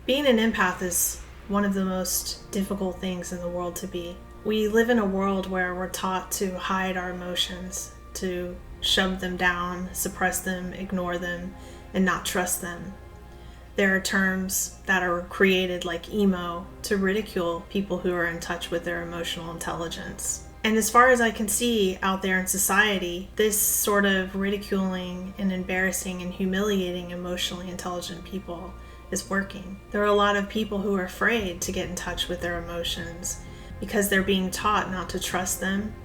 Being an empath is one of the most difficult things in the world to be. We live in a world where we're taught to hide our emotions, to shove them down, suppress them, ignore them, and not trust them. There are terms that are created like emo to ridicule people who are in touch with their emotional intelligence. And as far as I can see out there in society, this sort of ridiculing and embarrassing and humiliating emotionally intelligent people is working. There are a lot of people who are afraid to get in touch with their emotions because they're being taught not to trust them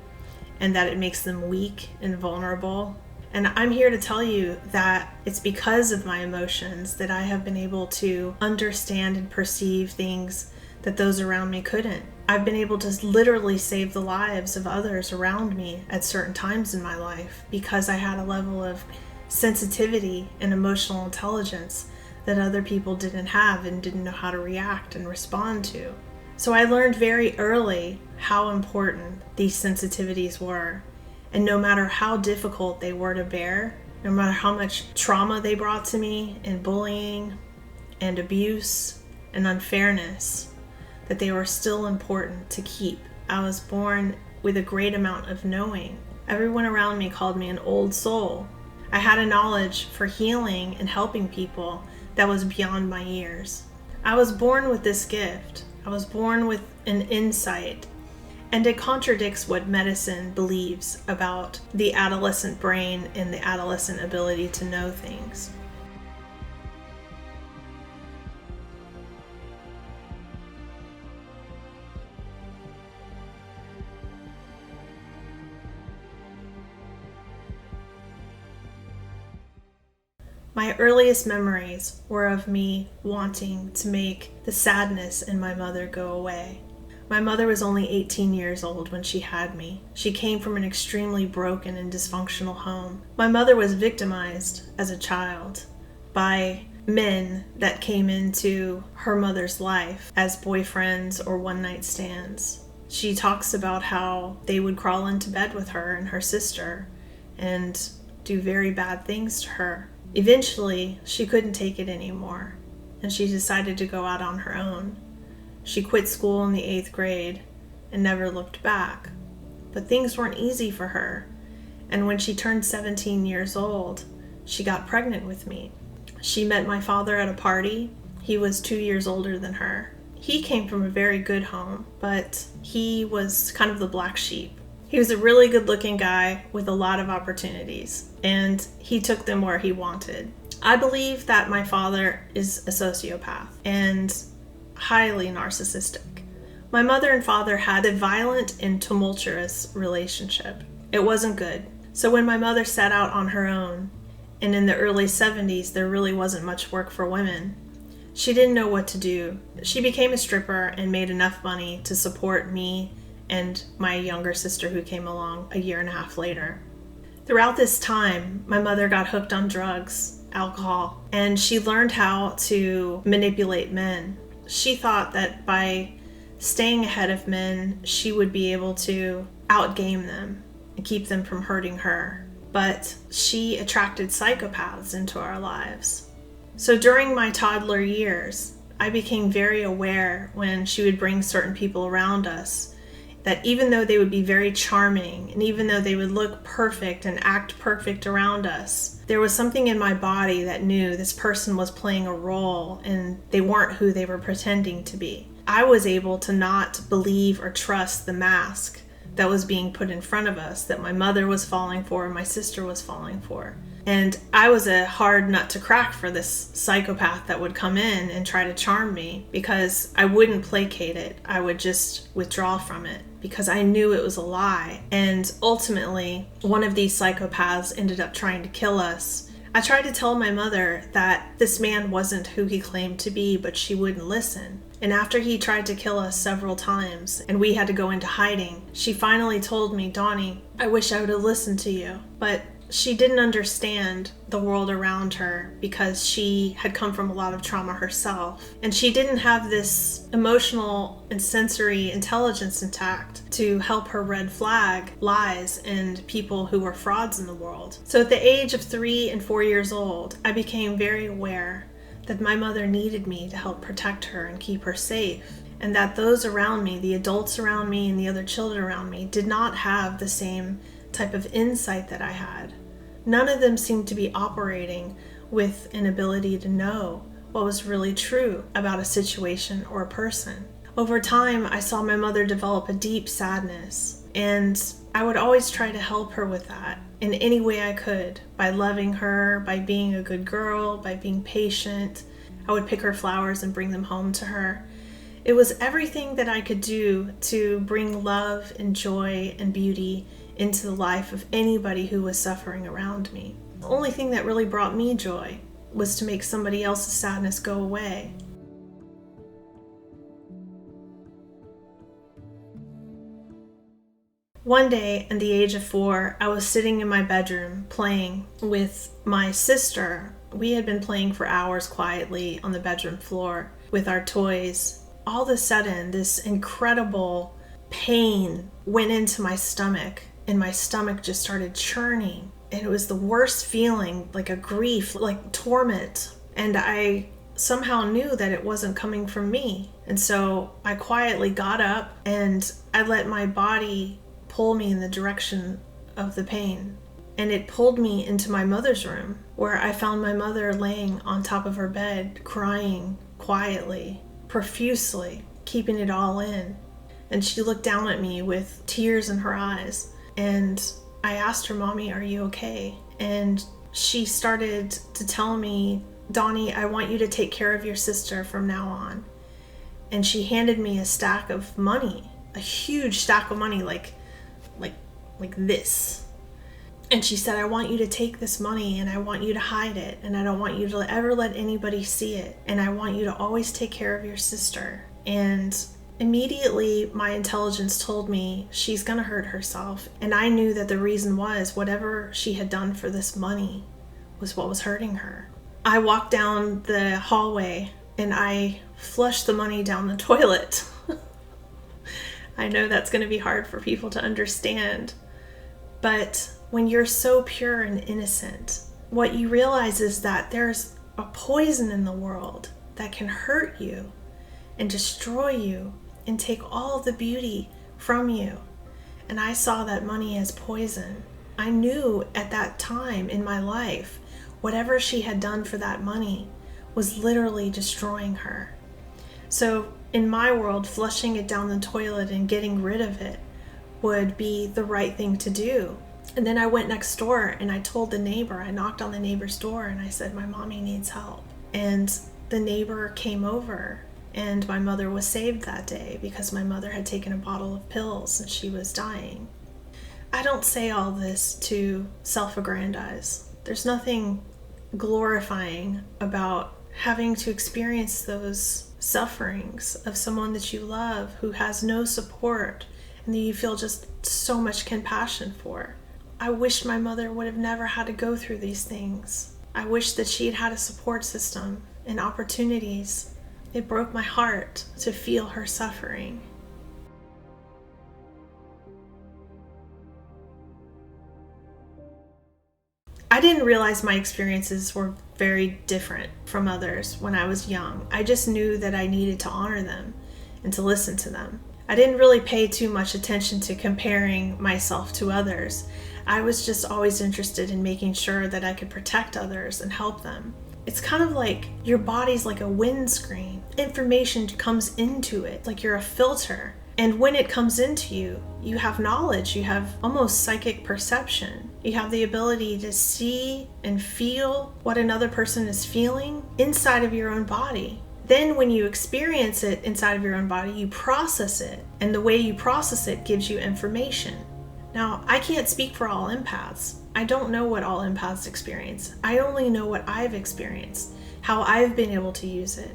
and that it makes them weak and vulnerable. And I'm here to tell you that it's because of my emotions that I have been able to understand and perceive things that those around me couldn't. I've been able to literally save the lives of others around me at certain times in my life because I had a level of sensitivity and emotional intelligence that other people didn't have and didn't know how to react and respond to. So I learned very early how important these sensitivities were. And no matter how difficult they were to bear, no matter how much trauma they brought to me and bullying and abuse and unfairness, that they were still important to keep. I was born with a great amount of knowing. Everyone around me called me an old soul. I had a knowledge for healing and helping people that was beyond my years. I was born with this gift. I was born with an insight. And it contradicts what medicine believes about the adolescent brain and the adolescent ability to know things. My earliest memories were of me wanting to make the sadness in my mother go away. My mother was only 18 years old when she had me. She came from an extremely broken and dysfunctional home. My mother was victimized as a child by men that came into her mother's life as boyfriends or one-night stands. She talks about how they would crawl into bed with her and her sister and do very bad things to her. Eventually, she couldn't take it anymore, and she decided to go out on her own. She quit school in the 8th grade and never looked back. But things weren't easy for her, and when she turned 17 years old, she got pregnant with me. She met my father at a party. He was 2 years older than her. He came from a very good home, but he was kind of the black sheep. He was a really good-looking guy with a lot of opportunities, and he took them where he wanted. I believe that my father is a sociopath and highly narcissistic. My mother and father had a violent and tumultuous relationship. It wasn't good. So when my mother set out on her own, and in the early 70s there really wasn't much work for women, she didn't know what to do. She became a stripper and made enough money to support me and my younger sister who came along a year and a half later. Throughout this time, my mother got hooked on drugs, alcohol, and she learned how to manipulate men. She thought that by staying ahead of men, she would be able to outgame them and keep them from hurting her. But she attracted psychopaths into our lives. So during my toddler years, I became very aware when she would bring certain people around us that even though they would be very charming and even though they would look perfect and act perfect around us, there was something in my body that knew this person was playing a role and they weren't who they were pretending to be. I was able to not believe or trust the mask that was being put in front of us, that my mother was falling for and my sister was falling for. And I was a hard nut to crack for this psychopath that would come in and try to charm me because I wouldn't placate it. I would just withdraw from it because I knew it was a lie. And ultimately, one of these psychopaths ended up trying to kill us. I tried to tell my mother that this man wasn't who he claimed to be, but she wouldn't listen. And after he tried to kill us several times and we had to go into hiding, she finally told me, "Donnie, I wish I would have listened to you." But she didn't understand the world around her because she had come from a lot of trauma herself. And she didn't have this emotional and sensory intelligence intact to help her red flag lies and people who were frauds in the world. So at the age of 3 and 4 years old, I became very aware that my mother needed me to help protect her and keep her safe, and that those around me, the adults around me and the other children around me, did not have the same type of insight that I had. None of them seemed to be operating with an ability to know what was really true about a situation or a person. Over time, I saw my mother develop a deep sadness, and I would always try to help her with that in any way I could, by loving her, by being a good girl, by being patient. I would pick her flowers and bring them home to her. It was everything that I could do to bring love and joy and beauty into the life of anybody who was suffering around me. The only thing that really brought me joy was to make somebody else's sadness go away. One day, at the age of 4, I was sitting in my bedroom playing with my sister. We had been playing for hours quietly on the bedroom floor with our toys. All of a sudden, this incredible pain went into my stomach, and my stomach just started churning. And it was the worst feeling, like a grief, like torment. And I somehow knew that it wasn't coming from me. And so I quietly got up and I let my body pull me in the direction of the pain. And it pulled me into my mother's room, where I found my mother laying on top of her bed, crying quietly, profusely, keeping it all in. And she looked down at me with tears in her eyes. And I asked her, "Mommy, are you okay?" And she started to tell me, "Donnie, I want you to take care of your sister from now on." And she handed me a stack of money, a huge stack of money, like this. And she said, "I want you to take this money and I want you to hide it, and I don't want you to ever let anybody see it, and I want you to always take care of your sister." And immediately my intelligence told me she's gonna hurt herself. And I knew that the reason was whatever she had done for this money was what was hurting her. I walked down the hallway and I flushed the money down the toilet. I know that's gonna be hard for people to understand. But when you're so pure and innocent, what you realize is that there's a poison in the world that can hurt you and destroy you and take all the beauty from you. And I saw that money as poison. I knew at that time in my life, whatever she had done for that money was literally destroying her. So in my world, flushing it down the toilet and getting rid of it would be the right thing to do. And then I went next door and I told the neighbor, I knocked on the neighbor's door and I said, "My mommy needs help." And the neighbor came over, and my mother was saved that day because my mother had taken a bottle of pills and she was dying. I don't say all this to self-aggrandize. There's nothing glorifying about having to experience those sufferings of someone that you love who has no support and that you feel just so much compassion for. I wish my mother would have never had to go through these things. I wish that she had had a support system and opportunities. It broke my heart to feel her suffering. I didn't realize my experiences were very different from others when I was young. I just knew that I needed to honor them and to listen to them. I didn't really pay too much attention to comparing myself to others. I was just always interested in making sure that I could protect others and help them. It's kind of like your body's like a windscreen. Information comes into it, like you're a filter. And when it comes into you, you have knowledge, you have almost psychic perception. You have the ability to see and feel what another person is feeling inside of your own body. Then when you experience it inside of your own body, you process it. And the way you process it gives you information. Now, I can't speak for all empaths. I don't know what all empaths experience. I only know what I've experienced, how I've been able to use it.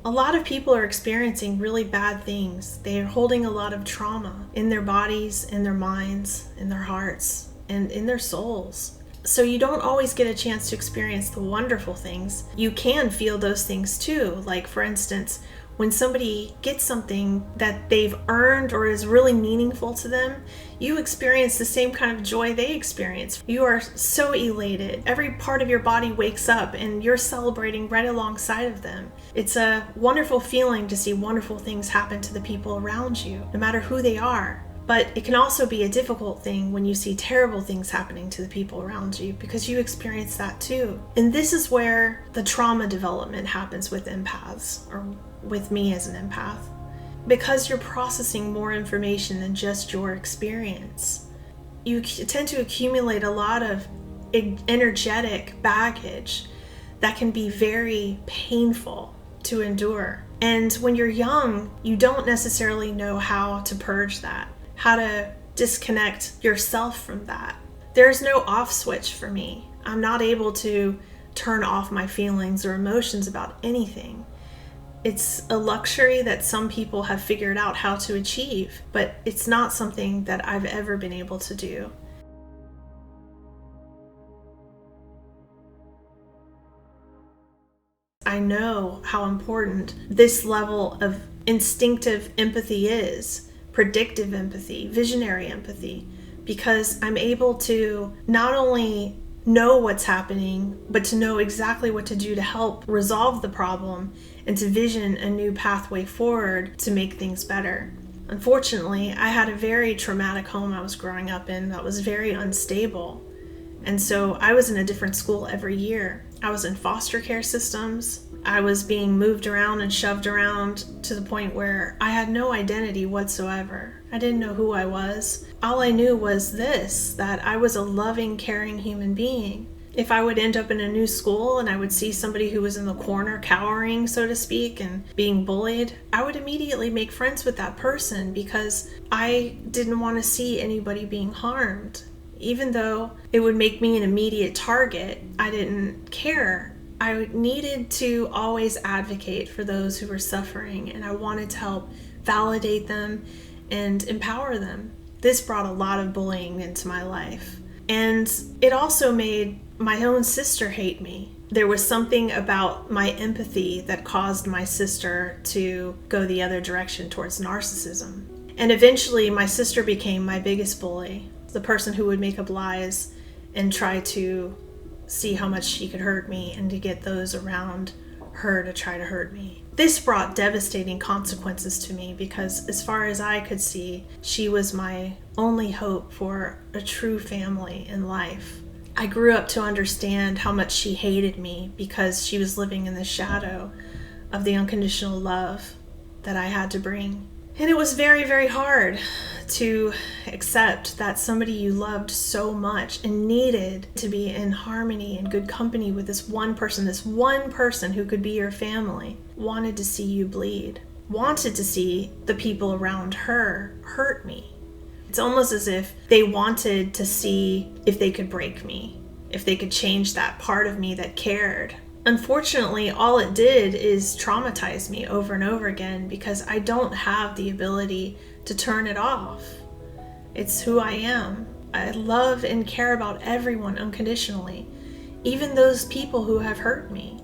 A lot of people are experiencing really bad things. They are holding a lot of trauma in their bodies, in their minds, in their hearts, and in their souls. So you don't always get a chance to experience the wonderful things. You can feel those things too. Like, for instance, When somebody gets something that they've earned or is really meaningful to them, you experience the same kind of joy they experience. You are so elated. Every part of your body wakes up and you're celebrating right alongside of them. It's a wonderful feeling to see wonderful things happen to the people around you, no matter who they are. But it can also be a difficult thing when you see terrible things happening to the people around you, because you experience that too. And this is where the trauma development happens with empaths, or with me as an empath, because you're processing more information than just your experience. You tend to accumulate a lot of energetic baggage that can be very painful to endure. And when you're young, you don't necessarily know how to purge that, how to disconnect yourself from that. There's no off switch for me. I'm not able to turn off my feelings or emotions about anything. It's a luxury that some people have figured out how to achieve, but it's not something that I've ever been able to do. I know how important this level of instinctive empathy is, predictive empathy, visionary empathy, because I'm able to not only know what's happening, but to know exactly what to do to help resolve the problem and to vision a new pathway forward to make things better. Unfortunately, I had a very traumatic home I was growing up in that was very unstable. And so I was in a different school every year. I was in foster care systems. I was being moved around and shoved around to the point where I had no identity whatsoever. I didn't know who I was. All I knew was this, that I was a loving, caring human being. If I would end up in a new school and I would see somebody who was in the corner cowering, so to speak, and being bullied, I would immediately make friends with that person because I didn't want to see anybody being harmed. Even though it would make me an immediate target, I didn't care. I needed to always advocate for those who were suffering, and I wanted to help validate them and empower them. This brought a lot of bullying into my life. And it also made my own sister hate me. There was something about my empathy that caused my sister to go the other direction towards narcissism. And eventually my sister became my biggest bully, the person who would make up lies and try to see how much she could hurt me and to get those around her to try to hurt me. This brought devastating consequences to me because, as far as I could see, she was my only hope for a true family in life. I grew up to understand how much she hated me because she was living in the shadow of the unconditional love that I had to bring. And it was very, very hard to accept that somebody you loved so much and needed to be in harmony and good company with this one person who could be your family, wanted to see you bleed, wanted to see the people around her hurt me. It's almost as if they wanted to see if they could break me, if they could change that part of me that cared. Unfortunately, all it did is traumatize me over and over again because I don't have the ability to turn it off. It's who I am. I love and care about everyone unconditionally, even those people who have hurt me.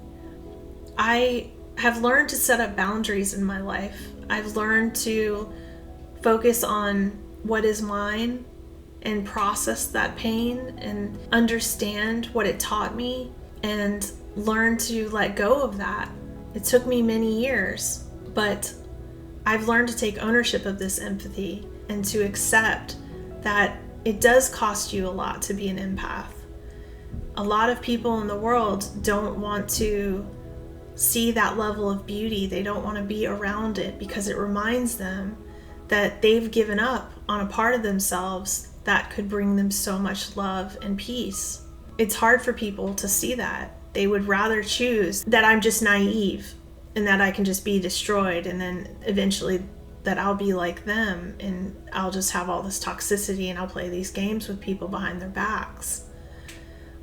I have learned to set up boundaries in my life. I've learned to focus on what is mine and process that pain and understand what it taught me and learn to let go of that. It took me many years, but I've learned to take ownership of this empathy and to accept that it does cost you a lot to be an empath. A lot of people in the world don't want to see that level of beauty. They don't want to be around it because it reminds them that they've given up on a part of themselves that could bring them so much love and peace. It's hard for people to see that. They would rather choose that I'm just naive and that I can just be destroyed, and then eventually that I'll be like them and I'll just have all this toxicity and I'll play these games with people behind their backs.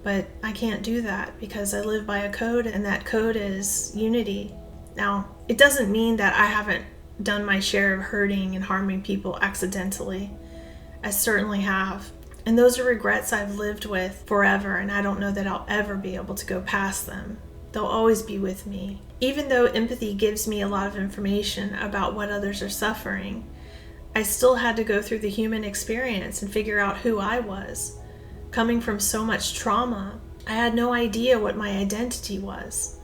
But I can't do that because I live by a code, and that code is unity. Now, it doesn't mean that I haven't done my share of hurting and harming people accidentally. I certainly have. And those are regrets I've lived with forever, and I don't know that I'll ever be able to go past them. They'll always be with me. Even though empathy gives me a lot of information about what others are suffering, I still had to go through the human experience and figure out who I was. Coming from so much trauma, I had no idea what my identity was.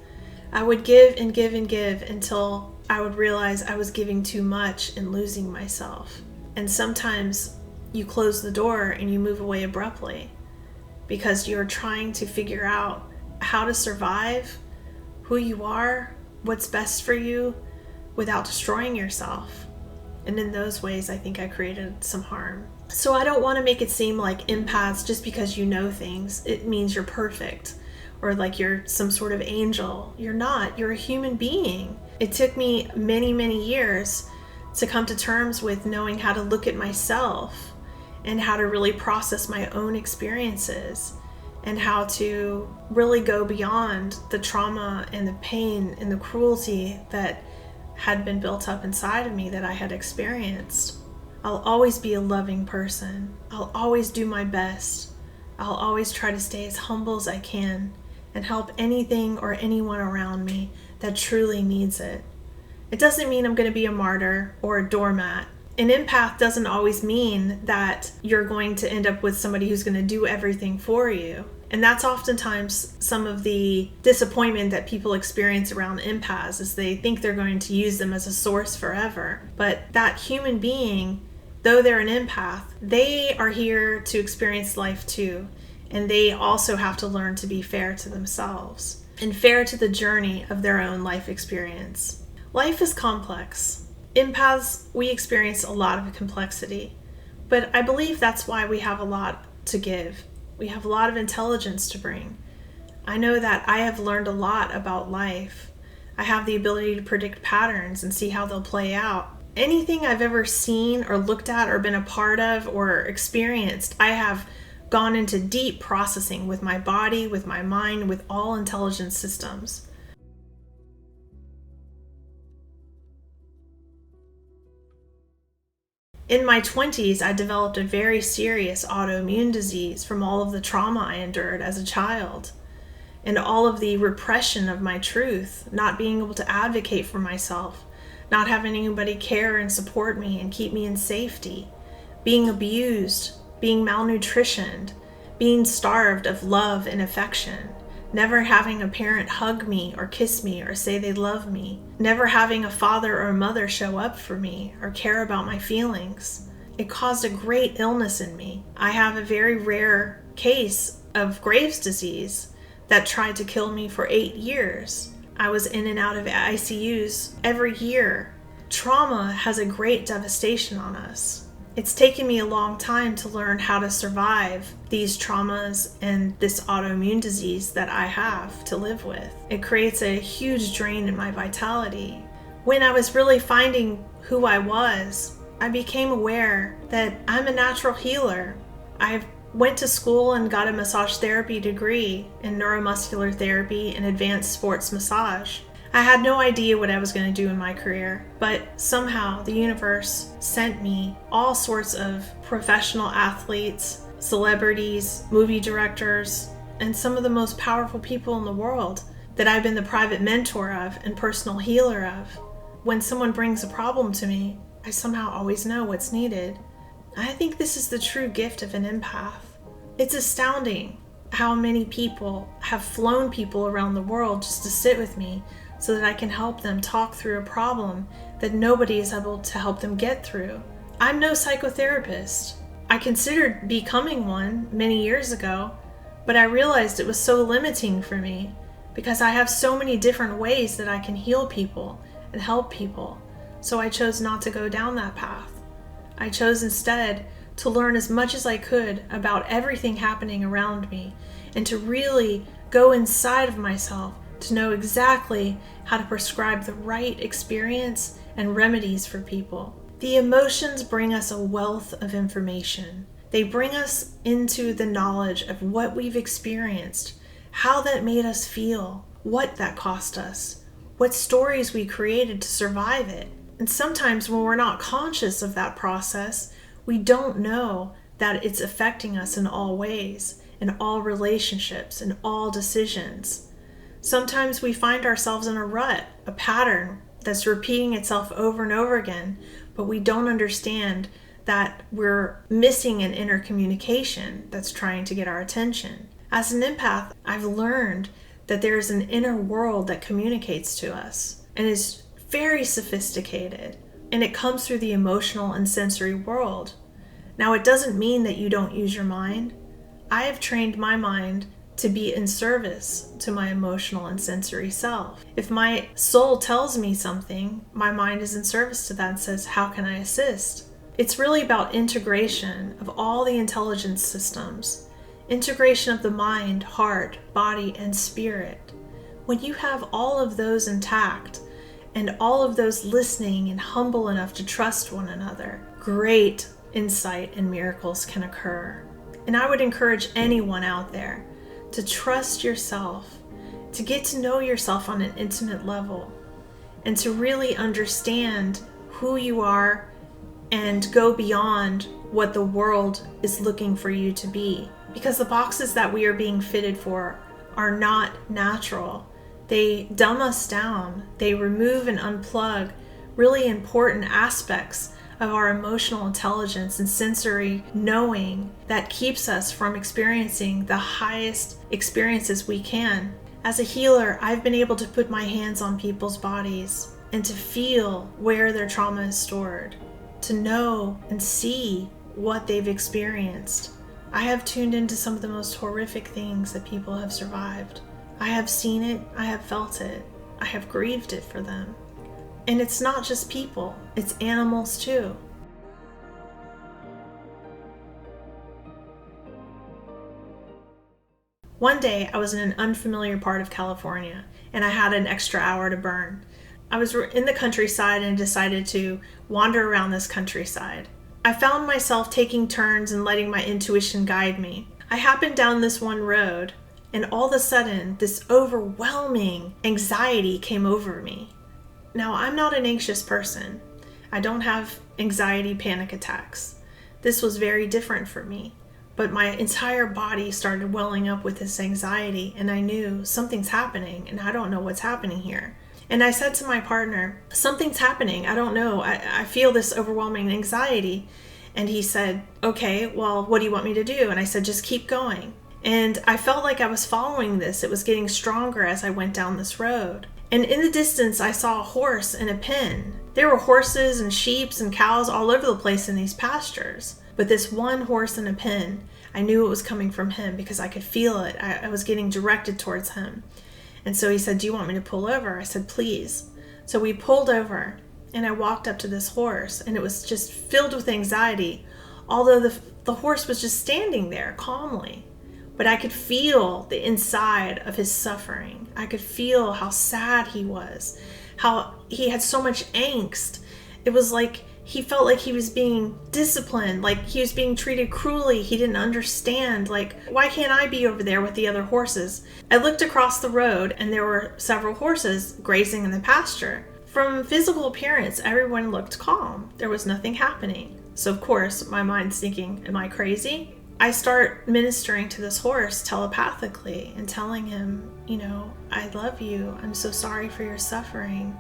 I would give and give and give until I would realize I was giving too much and losing myself. And sometimes you close the door and you move away abruptly because you're trying to figure out how to survive, who you are, what's best for you without destroying yourself. And in those ways, I think I created some harm. So I don't want to make it seem like empaths, just because you know things, it means you're perfect or like you're some sort of angel. You're not. You're a human being. It took me many, many years to come to terms with knowing how to look at myself and how to really process my own experiences and how to really go beyond the trauma and the pain and the cruelty that had been built up inside of me that I had experienced. I'll always be a loving person. I'll always do my best. I'll always try to stay as humble as I can and help anything or anyone around me that truly needs it. It doesn't mean I'm going to be a martyr or a doormat. An empath doesn't always mean that you're going to end up with somebody who's going to do everything for you. And that's oftentimes some of the disappointment that people experience around empaths, is they think they're going to use them as a source forever. But that human being, though they're an empath, they are here to experience life too. And they also have to learn to be fair to themselves and fair to the journey of their own life experience. Life is complex. Empaths, we experience a lot of complexity, but I believe that's why we have a lot to give. We have a lot of intelligence to bring. I know that I have learned a lot about life. I have the ability to predict patterns and see how they'll play out. Anything I've ever seen or looked at or been a part of or experienced, I have gone into deep processing with my body, with my mind, with all intelligence systems. In my 20s, I developed a very serious autoimmune disease from all of the trauma I endured as a child and all of the repression of my truth, not being able to advocate for myself, not having anybody care and support me and keep me in safety, being abused, being malnutritioned, being starved of love and affection, never having a parent hug me or kiss me or say they love me, never having a father or a mother show up for me or care about my feelings. It caused a great illness in me. I have a very rare case of Graves' disease that tried to kill me for 8 years. I was in and out of ICUs every year. Trauma has a great devastation on us. It's taken me a long time to learn how to survive these traumas and this autoimmune disease that I have to live with. It creates a huge drain in my vitality. When I was really finding who I was, I became aware that I'm a natural healer. I went to school and got a massage therapy degree in neuromuscular therapy and advanced sports massage. I had no idea what I was going to do in my career, but somehow the universe sent me all sorts of professional athletes, celebrities, movie directors, and some of the most powerful people in the world that I've been the private mentor of and personal healer of. When someone brings a problem to me, I somehow always know what's needed. I think this is the true gift of an empath. It's astounding how many people have flown people around the world just to sit with me so that I can help them talk through a problem that nobody is able to help them get through. I'm no psychotherapist. I considered becoming one many years ago, but I realized it was so limiting for me because I have so many different ways that I can heal people and help people. So I chose not to go down that path. I chose instead to learn as much as I could about everything happening around me and to really go inside of myself to know exactly how to prescribe the right experience and remedies for people. The emotions bring us a wealth of information. They bring us into the knowledge of what we've experienced, how that made us feel, what that cost us, what stories we created to survive it. And sometimes when we're not conscious of that process, we don't know that it's affecting us in all ways, in all relationships, in all decisions. Sometimes we find ourselves in a rut, a pattern that's repeating itself over and over again, but we don't understand that we're missing an inner communication that's trying to get our attention. As an empath, I've learned that there's an inner world that communicates to us and is very sophisticated, and it comes through the emotional and sensory world. Now, it doesn't mean that you don't use your mind. I have trained my mind to be in service to my emotional and sensory self. If my soul tells me something, my mind is in service to that and says, how can I assist? It's really about integration of all the intelligence systems, integration of the mind, heart, body, and spirit. When you have all of those intact and all of those listening and humble enough to trust one another, great insight and miracles can occur. And I would encourage anyone out there to trust yourself, to get to know yourself on an intimate level, and to really understand who you are and go beyond what the world is looking for you to be. Because the boxes that we are being fitted for are not natural. They dumb us down. They remove and unplug really important aspects of our emotional intelligence and sensory knowing that keeps us from experiencing the highest experiences we can. As a healer, I've been able to put my hands on people's bodies and to feel where their trauma is stored, to know and see what they've experienced. I have tuned into some of the most horrific things that people have survived. I have seen it, I have felt it, I have grieved it for them. And it's not just people, it's animals too. One day I was in an unfamiliar part of California and I had an extra hour to burn. I was in the countryside and decided to wander around this countryside. I found myself taking turns and letting my intuition guide me. I happened down this one road and all of a sudden this overwhelming anxiety came over me. Now, I'm not an anxious person. I don't have anxiety panic attacks. This was very different for me. But my entire body started welling up with this anxiety, and I knew something's happening, and I don't know what's happening here. And I said to my partner, something's happening. I don't know. I feel this overwhelming anxiety. And he said, okay, well, what do you want me to do? And I said, just keep going. And I felt like I was following this. It was getting stronger as I went down this road. And in the distance, I saw a horse and a pen. There were horses and sheep and cows all over the place in these pastures. But this one horse and a pen, I knew it was coming from him because I could feel it. I was getting directed towards him. And so he said, do you want me to pull over? I said, please. So we pulled over and I walked up to this horse and it was just filled with anxiety, although the horse was just standing there calmly. But I could feel the inside of his suffering. I could feel how sad he was, how he had so much angst. It was like he felt like he was being disciplined, like he was being treated cruelly. He didn't understand, like, why can't I be over there with the other horses? I looked across the road and there were several horses grazing in the pasture. From physical appearance, everyone looked calm. There was nothing happening. So of course, my mind's thinking, am I crazy? I start ministering to this horse telepathically and telling him, you know, I love you. I'm so sorry for your suffering.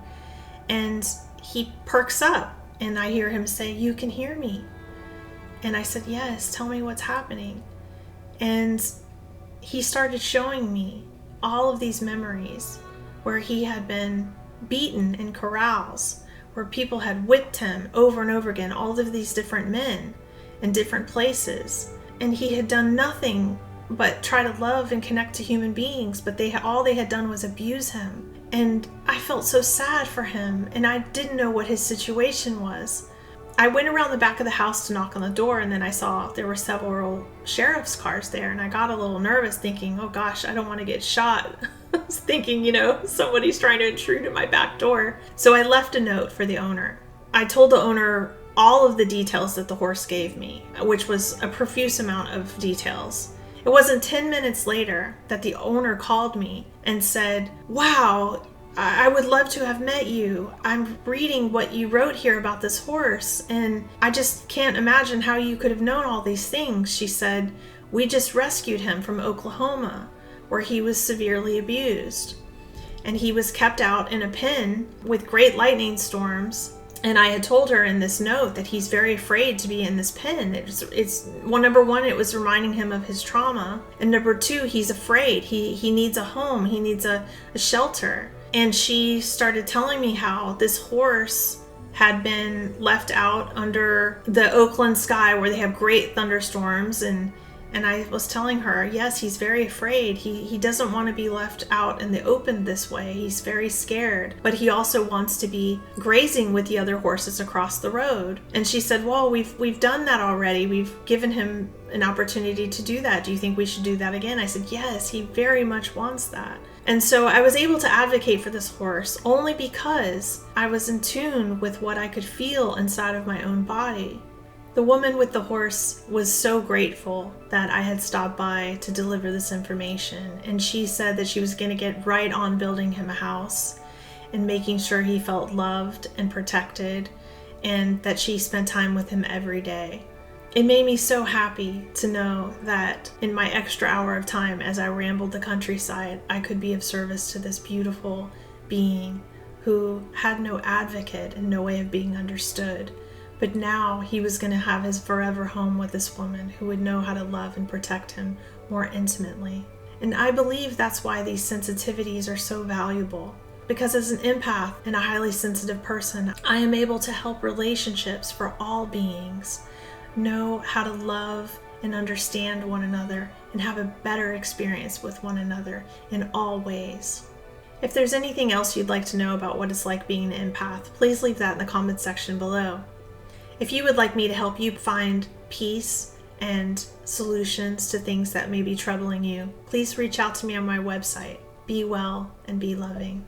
And he perks up and I hear him say, you can hear me. And I said, yes, tell me what's happening. And he started showing me all of these memories where he had been beaten in corrals, where people had whipped him over and over again, all of these different men in different places. And he had done nothing but try to love and connect to human beings, but all they had done was abuse him. And I felt so sad for him, and I didn't know what his situation was. I went around the back of the house to knock on the door, and then I saw there were several sheriff's cars there, and I got a little nervous thinking, oh gosh, I don't want to get shot. I was thinking, you know, somebody's trying to intrude at my back door. So I left a note for the owner. I told the owner all of the details that the horse gave me, which was a profuse amount of details. It wasn't 10 minutes later that the owner called me and said, wow, I would love to have met you. I'm reading what you wrote here about this horse, and I just can't imagine how you could have known all these things. She said, we just rescued him from Oklahoma, where he was severely abused. and he was kept out in a pen with great lightning storms. And I had told her in this note that he's very afraid to be in this pen. It's well, number one, it was reminding him of his trauma. And number two, he's afraid. He needs a home. He needs a shelter. And she started telling me how this horse had been left out under the Oakland sky where they have great thunderstorms. And I was telling her, yes, he's very afraid. He doesn't want to be left out in the open this way. He's very scared. But he also wants to be grazing with the other horses across the road. And she said, well, we've done that already. We've given him an opportunity to do that. Do you think we should do that again? I said, yes, he very much wants that. And so I was able to advocate for this horse only because I was in tune with what I could feel inside of my own body. The woman with the horse was so grateful that I had stopped by to deliver this information, and she said that she was going to get right on building him a house and making sure he felt loved and protected, and that she spent time with him every day. It made me so happy to know that in my extra hour of time as I rambled the countryside, I could be of service to this beautiful being who had no advocate and no way of being understood. But now he was going to have his forever home with this woman who would know how to love and protect him more intimately. And I believe that's why these sensitivities are so valuable. Because as an empath and a highly sensitive person, I am able to help relationships for all beings know how to love and understand one another and have a better experience with one another in all ways. If there's anything else you'd like to know about what it's like being an empath, please leave that in the comments section below. If you would like me to help you find peace and solutions to things that may be troubling you, please reach out to me on my website. Be well and be loving.